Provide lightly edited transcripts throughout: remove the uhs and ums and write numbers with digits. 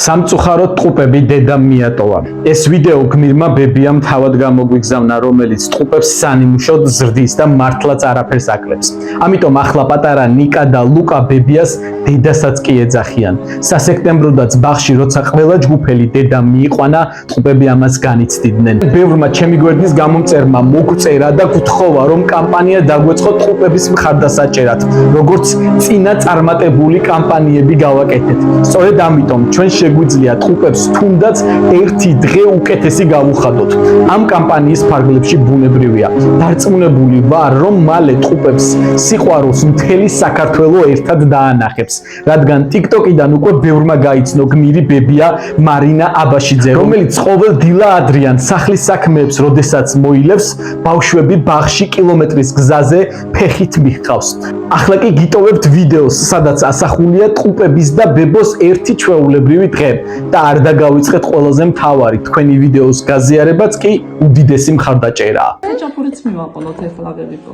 სამწუხაროდ ტყუპები დედამ მიატოვა. ეს ვიდეო გმირმა ბებიამ თავად გამოგვიგზავნა, რომელიც ტყუპებს სანიმუშოდ ზრდის და მართლაც არაფერს აკლებს. ამიტომ ახლა პატარა ნიკა და ლუკა ბებიას დედასაც კი ეძახიან. სასექტემბროდაც ბაღში როცა ყველა ჯგუფელი დედამ მიიყვანა, ტყუპები ამას განიცდიდნენ. ბევრმა ჩემი გვერდის გამომწერმა მოგწერა და გთხოვა, რომ კამპანია დაგვეწყო ტყუპების მხარდასაჭერად, როგორც წინა წარმატებული კამპანიები გავაკეთეთ. სწორედ ამიტომ ჩვენ შეგვიძლია ტყუპებს თუნდაც ერთი დღე უკეთესი გავუხადოთ. ამ კამპანიის ფარგლებში ბუნებრივია. დარწმუნებული ვარ, რომ მალე ტყუპებს სიყვარულს მთელი საქართველო ერთად დაანახებს, რადგან TikTok-იდან უკვე ბევრმა გაიცნო გმირი ბებია მარინა აბაშიძე, რომელიც ყოველ დილა ადრიან სახლის საქმეებს როდესაც მოილევს, ბავშვები ბაღში კილომეტრის გზაზე ფეხით მიჰყავს. ახლა კი გიტოვებთ ვიდეოს, სადაც ასახულია ტყუპების და ბებოს ერთი ჩვეულებრივი დღე და არ დაგავიწყეთ ყველაზე მთავარი, თქვენი ვიდეოს გაზიარებაც კი უდიდესი მხარდაჭერაა. ეჭაფურიც მივაყოლოთ ახლა ბებიკო.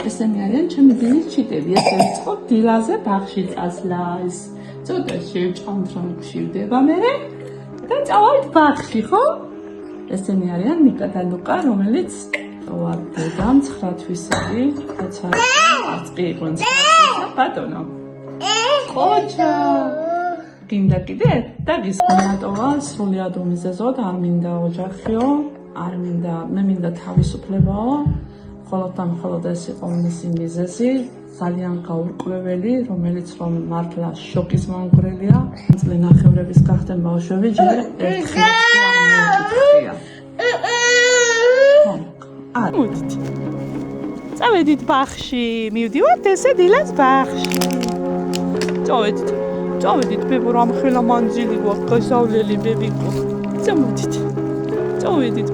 ესენი არიან ჩემი დილის ჩიტები, ეს ერთხელ დილაზე ბაღში წასვლა, ეს ცოტა შევჭამთ რომ გშივდება მერე და წავალთ ბაღში, ხო? ესენი არიან ნიკა და ლუკა, რომელიც ვარ დედამ 9 თვისები, რაცა არც კი იყვნენ 9 თვისა, ბატონო. ხოჭა გინდა კიდე და გისმატოვა სრულიად უმიზეზოდ, არ მინდა ოჯახიო, არ მინდა, მე მინდა თავისუფლებაო, მხოლოდ და მხოლოდ ეს იყო მისი მიზეზი, ძალიან გაურკვეველი, რომელიც რომ მართლა შოკის მომგვრელია. წლი ნახევრების გახდნენ ბავშვები, ჯერ ერთხელ არ მოუჭია. მოდით. წავედით ბაღში, მივდივართ ესე დილას ბაღში. წავედით, ბებო, რამ ხელა მანძილი გვაქვს გასავლელი ბებიკო. წამოდით. წავედით